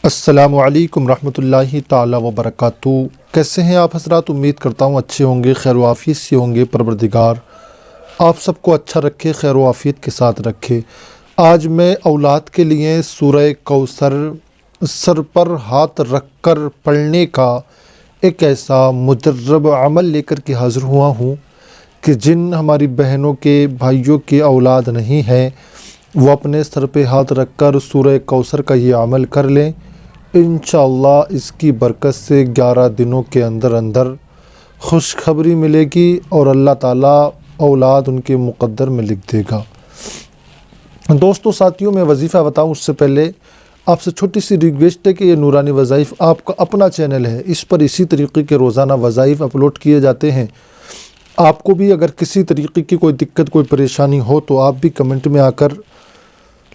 السلام علیکم رحمۃ اللہ تعالی وبرکاتہ۔ کیسے ہیں آپ حضرات؟ امید کرتا ہوں اچھے ہوں گے، خیر و عافیت سے ہوں گے۔ پروردگار آپ سب کو اچھا رکھے، خیر و عافیت کے ساتھ رکھے۔ آج میں اولاد کے لیے سورہ کوثر سر پر ہاتھ رکھ کر پڑھنے کا ایک ایسا مجرب عمل لے کر کے حاضر ہوا ہوں کہ جن ہماری بہنوں کے بھائیوں کے اولاد نہیں ہیں وہ اپنے سر پہ ہاتھ رکھ کر سورہ کوثر کا یہ عمل کر لیں۔ انشاءاللہ اس کی برکت سے 11 دنوں کے اندر اندر خوشخبری ملے گی اور اللہ تعالیٰ اولاد ان کے مقدر میں لکھ دے گا۔ دوستو ساتھیوں، میں وظیفہ بتاؤں اس سے پہلے آپ سے چھوٹی سی ریکویسٹ ہے کہ یہ نورانی وظائف آپ کا اپنا چینل ہے، اس پر اسی طریقے کے روزانہ وظائف اپلوڈ کیے جاتے ہیں۔ آپ کو بھی اگر کسی طریقے کی کوئی دقت، کوئی پریشانی ہو تو آپ بھی کمنٹ میں آ کر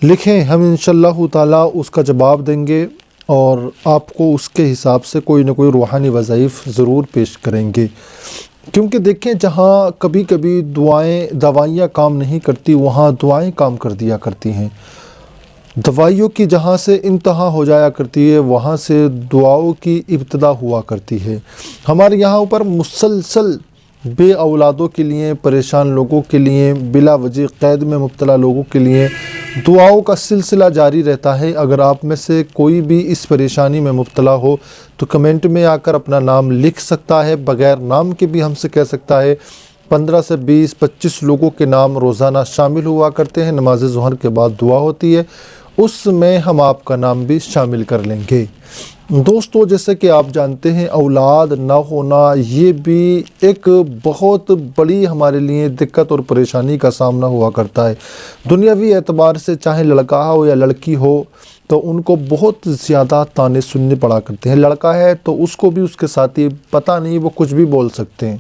لکھیں، ہم انشاءاللہ تعالیٰ اس کا جواب دیں گے اور آپ کو اس کے حساب سے کوئی نہ کوئی روحانی وظائف ضرور پیش کریں گے۔ کیونکہ دیکھیں، جہاں کبھی کبھی دوائیاں کام نہیں کرتی، وہاں دعائیں کام کر دیا کرتی ہیں۔ دوائیوں کی جہاں سے انتہا ہو جایا کرتی ہے، وہاں سے دعاؤں کی ابتدا ہوا کرتی ہے۔ ہمارے یہاں پر مسلسل بے اولادوں کے لیے، پریشان لوگوں کے لیے، بلا وجہ قید میں مبتلا لوگوں کے لیے دعاؤں کا سلسلہ جاری رہتا ہے۔ اگر آپ میں سے کوئی بھی اس پریشانی میں مبتلا ہو تو کمنٹ میں آ کر اپنا نام لکھ سکتا ہے، بغیر نام کے بھی ہم سے کہہ سکتا ہے۔ 15 سے 20 25 لوگوں کے نام روزانہ شامل ہوا کرتے ہیں، نماز ظہر کے بعد دعا ہوتی ہے، اس میں ہم آپ کا نام بھی شامل کر لیں گے۔ دوستو جیسے کہ آپ جانتے ہیں، اولاد نہ ہونا یہ بھی ایک بہت بڑی ہمارے لیے دقت اور پریشانی کا سامنا ہوا کرتا ہے۔ دنیاوی اعتبار سے چاہے لڑکا ہو یا لڑکی ہو تو ان کو بہت زیادہ طعنے سننے پڑا کرتے ہیں۔ لڑکا ہے تو اس کو بھی اس کے ساتھی پتہ نہیں وہ کچھ بھی بول سکتے ہیں،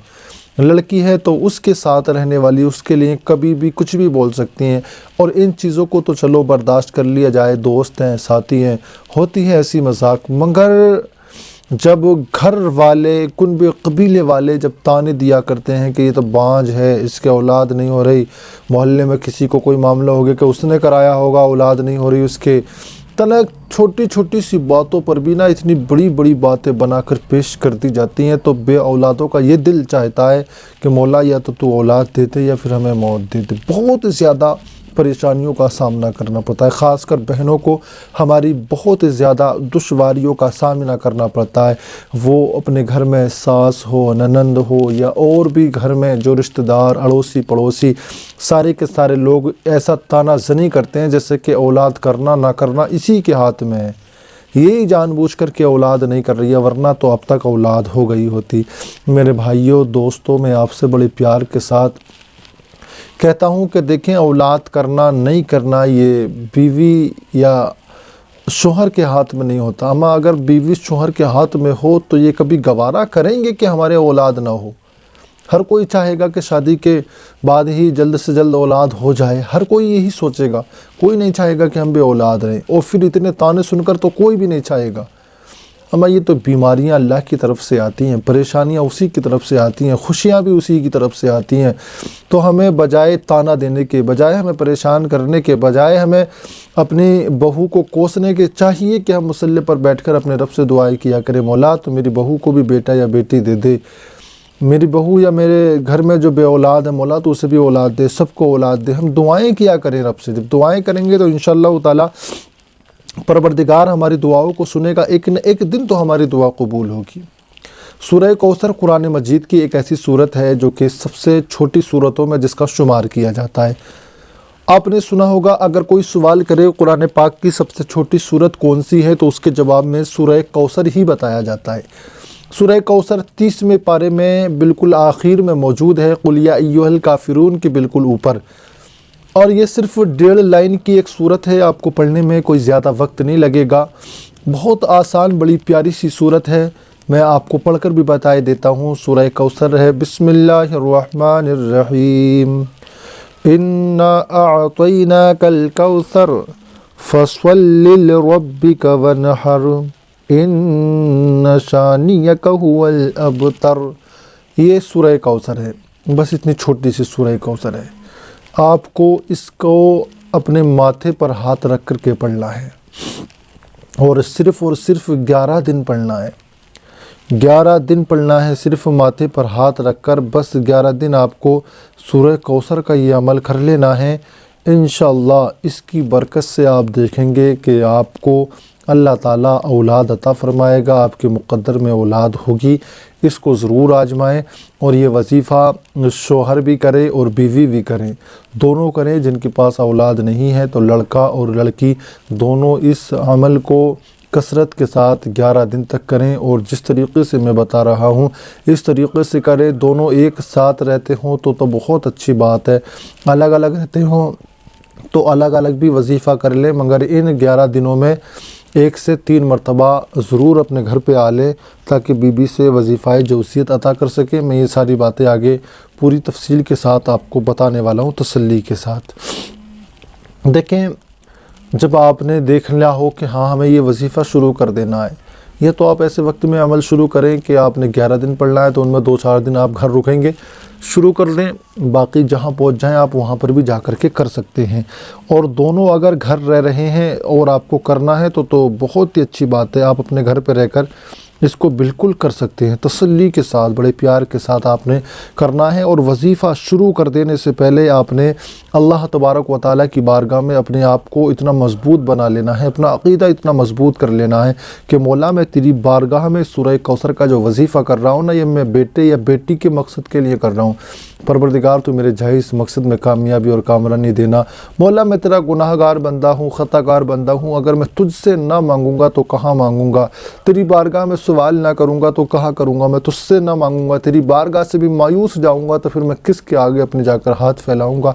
لڑکی ہے تو اس کے ساتھ رہنے والی اس کے لیے کبھی بھی کچھ بھی بول سکتی ہیں، اور ان چیزوں کو تو چلو برداشت کر لیا جائے، دوست ہیں، ساتھی ہیں، ہوتی ہے ایسی مذاق۔ مگر جب گھر والے، کنبے قبیلے والے جب طعنے دیا کرتے ہیں کہ یہ تو بانجھ ہے، اس کے اولاد نہیں ہو رہی، محلے میں کسی کو کوئی معاملہ ہو گیا کہ اس نے کرایا ہوگا، اولاد نہیں ہو رہی اس کے، تنک چھوٹی چھوٹی سی باتوں پر بھی نا اتنی بڑی بڑی باتیں بنا کر پیش کر دی جاتی ہیں، تو بے اولادوں کا یہ دل چاہتا ہے کہ مولا یا تو اولاد دیتے یا پھر ہمیں موت دیتے۔ بہت زیادہ پریشانیوں کا سامنا کرنا پڑتا ہے، خاص کر بہنوں کو ہماری بہت زیادہ دشواریوں کا سامنا کرنا پڑتا ہے۔ وہ اپنے گھر میں ساس ہو، ننند ہو یا اور بھی گھر میں جو رشتہ دار، اڑوسی پڑوسی، سارے کے سارے لوگ ایسا طعنہ زنی کرتے ہیں جیسے کہ اولاد کرنا نہ کرنا اسی کے ہاتھ میں ہے، یہی جان بوجھ کر کے اولاد نہیں کر رہی ہے، ورنہ تو اب تک اولاد ہو گئی ہوتی۔ میرے بھائیوں، دوستوں، میں آپ سے بڑے پیار کے ساتھ کہتا ہوں کہ دیکھیں، اولاد کرنا نہیں کرنا یہ بیوی یا شوہر کے ہاتھ میں نہیں ہوتا۔ اما اگر بیوی شوہر کے ہاتھ میں ہو تو یہ کبھی گوارا کریں گے کہ ہمارے اولاد نہ ہو؟ ہر کوئی چاہے گا کہ شادی کے بعد ہی جلد سے جلد اولاد ہو جائے، ہر کوئی یہی سوچے گا، کوئی نہیں چاہے گا کہ ہم بے اولاد رہیں، اور پھر اتنے طعنے سن کر تو کوئی بھی نہیں چاہے گا۔ اما یہ تو بیماریاں اللہ کی طرف سے آتی ہیں، پریشانیاں اسی کی طرف سے آتی ہیں، خوشیاں بھی اسی کی طرف سے آتی ہیں، تو ہمیں بجائے طعنہ دینے کے، بجائے ہمیں پریشان کرنے کے، بجائے ہمیں اپنی بہو کو کوسنے کے، چاہیے کہ ہم مصلی پر بیٹھ کر اپنے رب سے دعائیں کیا کریں، مولا تو میری بہو کو بھی بیٹا یا بیٹی دے دے، میری بہو یا میرے گھر میں جو بے اولاد ہے مولا تو اسے بھی اولاد دے، سب کو اولاد دے۔ ہم دعائیں کیا کریں رب سے، جب دعائیں کریں گے تو انشاءاللہ تعالیٰ پروردگار ہماری دعاؤں کو سنے گا، ایک نہ ایک دن تو ہماری دعا قبول ہوگی۔ سورہ کوثر قرآن مجید کی ایک ایسی سورت ہے جو کہ سب سے چھوٹی سورتوں میں جس کا شمار کیا جاتا ہے۔ آپ نے سنا ہوگا، اگر کوئی سوال کرے قرآن پاک کی سب سے چھوٹی سورت کون سی ہے تو اس کے جواب میں سورہ کوثر ہی بتایا جاتا ہے۔ سورہ کوثر 30ویں پارے میں بالکل آخر میں موجود ہے، قل یا ایھا الکافرون کے بالکل اوپر، اور یہ صرف 1.5 لائن کی ایک سورت ہے، آپ کو پڑھنے میں کوئی زیادہ وقت نہیں لگے گا، بہت آسان بڑی پیاری سی سورت ہے۔ میں آپ کو پڑھ کر بھی بتائے دیتا ہوں۔ سورہ کوثر ہے، بسم اللہ الرحمن الرحیم، انا اعطیناک الکوثر فصل لربک ونحر ان شانیک هو الابتر۔ یہ سورہ کوثر ہے، بس اتنی چھوٹی سی سورہ کوثر ہے، آپ کو اس کو اپنے ماتھے پر ہاتھ رکھ کر کے پڑھنا ہے۔ اور صرف 11 دن پڑھنا ہے، 11 دن پڑھنا ہے، صرف ماتھے پر ہاتھ رکھ کر بس 11 دن آپ کو سورہ کوثر کا یہ عمل کر لینا ہے۔ انشاءاللہ اس کی برکت سے آپ دیکھیں گے کہ آپ کو اللہ تعالیٰ اولاد عطا فرمائے گا، آپ کے مقدر میں اولاد ہوگی۔ اس کو ضرور آزمائیں، اور یہ وظیفہ شوہر بھی کرے اور بیوی بھی کریں، دونوں کریں۔ جن کے پاس اولاد نہیں ہے تو لڑکا اور لڑکی دونوں اس عمل کو کثرت کے ساتھ 11 دن تک کریں، اور جس طریقے سے میں بتا رہا ہوں اس طریقے سے کریں۔ دونوں ایک ساتھ رہتے ہوں تو بہت اچھی بات ہے، الگ الگ رہتے ہوں تو الگ الگ بھی وظیفہ کر لیں، مگر ان 11 دنوں میں 1 سے 3 مرتبہ ضرور اپنے گھر پہ آ لیں تاکہ بی سے وظیفہ جوسیت عطا کر سکے۔ میں یہ ساری باتیں آگے پوری تفصیل کے ساتھ آپ کو بتانے والا ہوں، تسلی کے ساتھ۔ دیکھیں، جب آپ نے دیکھ لیا ہو کہ ہاں ہمیں یہ وظیفہ شروع کر دینا ہے، یہ تو آپ ایسے وقت میں عمل شروع کریں کہ آپ نے 11 دن پڑھنا ہے تو ان میں 2-4 دن آپ گھر رکیں گے، شروع کر دیں، باقی جہاں پہنچ جائیں آپ وہاں پر بھی جا کر کے کر سکتے ہیں۔ اور دونوں اگر گھر رہ رہے ہیں اور آپ کو کرنا ہے تو بہت ہی اچھی بات ہے، آپ اپنے گھر پہ رہ کر اس کو بالکل کر سکتے ہیں، تسلی کے ساتھ، بڑے پیار کے ساتھ آپ نے کرنا ہے۔ اور وظیفہ شروع کر دینے سے پہلے آپ نے اللہ تبارک و تعالیٰ کی بارگاہ میں اپنے آپ کو اتنا مضبوط بنا لینا ہے، اپنا عقیدہ اتنا مضبوط کر لینا ہے کہ مولا میں تیری بارگاہ میں سورہ کوثر کا جو وظیفہ کر رہا ہوں نا، یہ میں بیٹے یا بیٹی کے مقصد کے لیے کر رہا ہوں۔ پروردگار تو میرے جائز مقصد میں کامیابی اور کامرانی دینا۔ مولا میں تیرا گناہ گار بندہ ہوں، خطا کار بندہ ہوں، اگر میں تجھ سے نہ مانگوں گا تو کہاں مانگوں گا، تیری بارگاہ میں سوال نہ کروں گا تو کہاں کروں گا، میں تجھ سے نہ مانگوں گا، تیری بارگاہ سے بھی مایوس جاؤں گا تو پھر میں کس کے آگے اپنے جا کر ہاتھ پھیلاؤں گا۔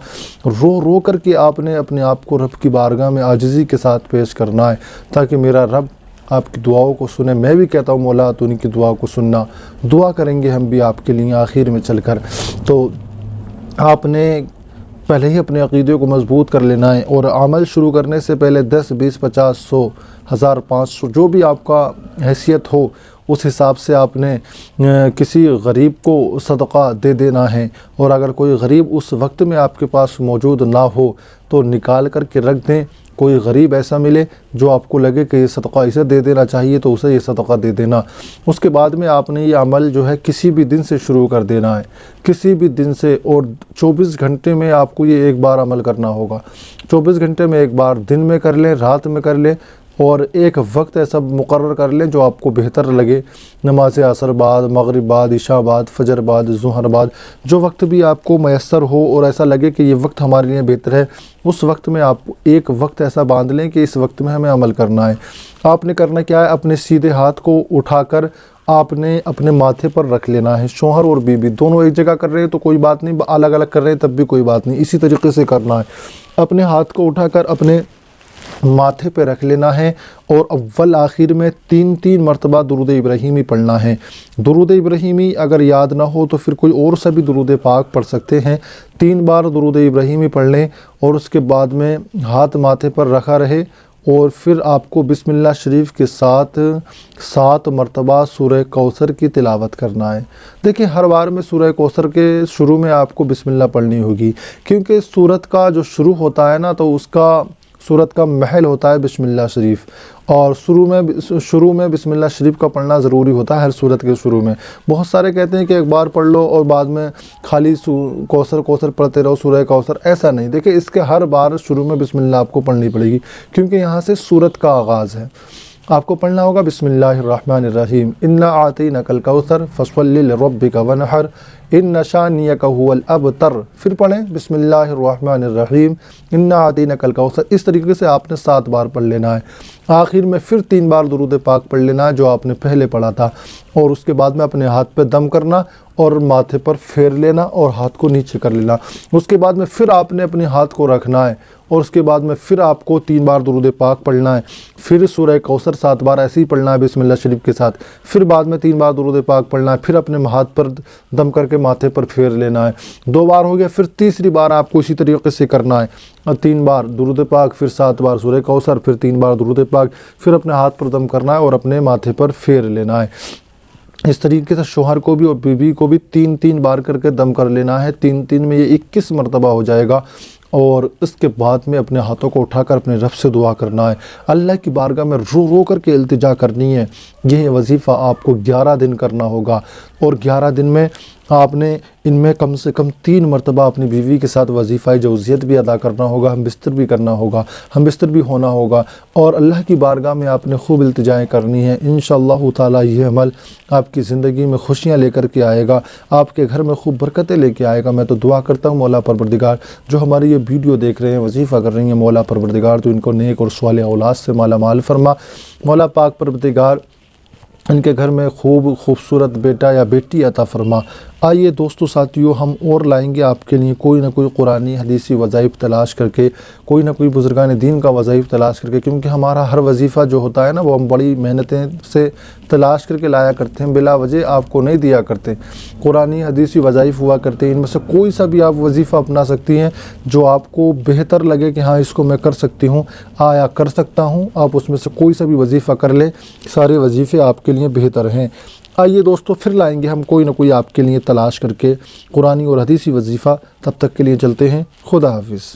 رو رو کر کے آپ نے اپنے آپ کو رب کی بارگاہ میں عاجزی کے ساتھ پیش کرنا ہے تاکہ میرا رب آپ کی دعاؤں کو سنے۔ میں بھی کہتا ہوں مولا تو ان کی دعا کو سننا، دعا کریں گے ہم بھی آپ کے لیے آخر میں چل کر۔ تو آپ نے پہلے ہی اپنے عقیدے کو مضبوط کر لینا ہے، اور عمل شروع کرنے سے پہلے 10، 20، 50، 100، 1000، 500 جو بھی آپ کا حیثیت ہو اس حساب سے آپ نے کسی غریب کو صدقہ دے دینا ہے۔ اور اگر کوئی غریب اس وقت میں آپ کے پاس موجود نہ ہو تو نکال کر کے رکھ دیں، کوئی غریب ایسا ملے جو آپ کو لگے کہ یہ صدقہ اسے دے دینا چاہیے تو اسے یہ صدقہ دے دینا۔ اس کے بعد میں آپ نے یہ عمل جو ہے کسی بھی دن سے شروع کر دینا ہے، کسی بھی دن سے، اور 24 گھنٹے میں آپ کو یہ ایک بار عمل کرنا ہوگا۔ 24 گھنٹے میں ایک بار، دن میں کر لیں، رات میں کر لیں، اور ایک وقت ایسا مقرر کر لیں جو آپ کو بہتر لگے، نماز عصر بعد، مغرب بعد، عشاء بعد، فجر بعد، ظہر بعد، جو وقت بھی آپ کو میسر ہو اور ایسا لگے کہ یہ وقت ہمارے لیے بہتر ہے، اس وقت میں آپ ایک وقت ایسا باندھ لیں کہ اس وقت میں ہمیں عمل کرنا ہے۔ آپ نے کرنا کیا ہے، اپنے سیدھے ہاتھ کو اٹھا کر آپ نے اپنے ماتھے پر رکھ لینا ہے۔ شوہر اور بیوی دونوں ایک جگہ کر رہے ہیں تو کوئی بات نہیں، الگ الگ کر رہے ہیں تب بھی کوئی بات نہیں، اسی طریقے سے کرنا ہے۔ اپنے ہاتھ کو اٹھا کر اپنے ماتھے پہ رکھ لینا ہے، اور اول آخر میں 3 مرتبہ درود ابراہیمی پڑھنا ہے۔ درود ابراہیمی اگر یاد نہ ہو تو پھر کوئی اور سا بھی درود پاک پڑھ سکتے ہیں، 3 بار درود ابراہیمی پڑھ لیں، اور اس کے بعد میں ہاتھ ماتھے پر رکھا رہے، اور پھر آپ کو بسم اللہ شریف کے ساتھ 7 مرتبہ سورہ کوثر کی تلاوت کرنا ہے۔ دیکھیں، ہر بار میں سورہ کوثر کے شروع میں آپ کو بسم اللہ پڑھنی ہوگی، کیونکہ سورت کا جو شروع ہوتا ہے نا تو اس کا سورت کا محل ہوتا ہے بسم اللہ شریف، اور شروع میں بسم اللہ شریف کا پڑھنا ضروری ہوتا ہے ہر سورت کے شروع میں۔ بہت سارے کہتے ہیں کہ ایک بار پڑھ لو اور بعد میں خالی کوثر پڑھتے رہو، سورہ کوثر، ایسا نہیں۔ دیکھیں، اس کے ہر بار شروع میں بسم اللہ آپ کو پڑھنی پڑے گی، کیونکہ یہاں سے سورت کا آغاز ہے۔ آپ کو پڑھنا ہوگا بسم اللہ الرحمن الرحیم، انا اعطیناک الکوثر فصل لربک ونحر ان شانیک هو الابتر۔ پھر پڑھیں بسم اللہ الرحمن الرحیم، انا اعطیناک الکوثر۔ اس طریقے سے آپ نے 7 بار پڑھ لینا ہے۔ آخر میں پھر 3 بار درود پاک پڑھ لینا ہے جو آپ نے پہلے پڑھا تھا، اور اس کے بعد میں اپنے ہاتھ پہ دم کرنا اور ماتھے پر پھیر لینا اور ہاتھ کو نیچے کر لینا۔ اس کے بعد میں پھر آپ نے اپنے ہاتھ کو رکھنا ہے، اور اس کے بعد میں پھر آپ کو 3 بار درود پاک پڑھنا ہے، پھر سورہ کوثر 7 بار ایسے ہی پڑھنا ہے بسم اللہ شریف کے ساتھ، پھر بعد میں 3 بار درود پاک پڑھنا ہے، پھر اپنے ہاتھ پر دم کر کے ماتھے پر پھیر لینا ہے۔ 2 بار ہو گیا، پھر تیسری بار آپ کو اسی طریقے سے کرنا ہے، اور 3 بار درود پاک، پھر 7 بار سورہ کوثر، پھر 3 بار درود پاک، پھر اپنے ہاتھ پر دم کرنا ہے اور اپنے ماتھے پر پھیر لینا ہے۔ اس طریقے سے شوہر کو بھی اور بیوی کو بھی 3 بار کر کے دم کر لینا ہے، 3 میں یہ 21 مرتبہ ہو جائے گا، اور اس کے بعد میں اپنے ہاتھوں کو اٹھا کر اپنے رب سے دعا کرنا ہے، اللہ کی بارگاہ میں رو رو کر کے التجا کرنی ہے۔ یہ وظیفہ آپ کو 11 دن کرنا ہوگا، اور 11 دن میں آپ نے ان میں کم سے کم 3 مرتبہ اپنی بیوی کے ساتھ وظیفہ جوزیت بھی ادا کرنا ہوگا، ہم بستر بھی کرنا ہوگا، ہم بستر بھی ہونا ہوگا، اور اللہ کی بارگاہ میں آپ نے خوب التجائیں کرنی ہے۔ انشاءاللہ تعالی یہ عمل آپ کی زندگی میں خوشیاں لے کر کے آئے گا، آپ کے گھر میں خوب برکتیں لے کے آئے گا۔ میں تو دعا کرتا ہوں مولا پروردگار جو ہماری یہ ویڈیو دیکھ رہے ہیں، وظیفہ کر رہی ہیں، مولا پروردگار تو ان کو نیک اور صالح اولاد سے مالا مال فرما۔ مولا پاک پروردگار ان کے گھر میں خوبصورت بیٹا یا بیٹی عطا فرما۔ آئیے دوستو ساتھیو، ہم اور لائیں گے آپ کے لیے کوئی نہ کوئی قرآنی حدیثی وظائف تلاش کر کے، کوئی نہ کوئی بزرگان دین کا وظائف تلاش کر کے، کیونکہ ہمارا ہر وظیفہ جو ہوتا ہے نا وہ ہم بڑی محنتیں سے تلاش کر کے لایا کرتے ہیں، بلا وجہ آپ کو نہیں دیا کرتے۔ قرآنی حدیثی وظائف ہوا کرتے ہیں، ان میں سے کوئی سا بھی آپ وظیفہ اپنا سکتی ہیں جو آپ کو بہتر لگے کہ ہاں اس کو میں کر سکتی ہوں، آیا کر سکتا ہوں، آپ اس میں سے کوئی سا بھی وظیفہ کر لیں، سارے وظیفے آپ کے لیے بہتر ہیں۔ آئیے دوستو پھر لائیں گے ہم کوئی نہ کوئی آپ کے لیے تلاش کر کے قرآنی اور حدیثی وظیفہ، تب تک کے لیے چلتے ہیں، خدا حافظ۔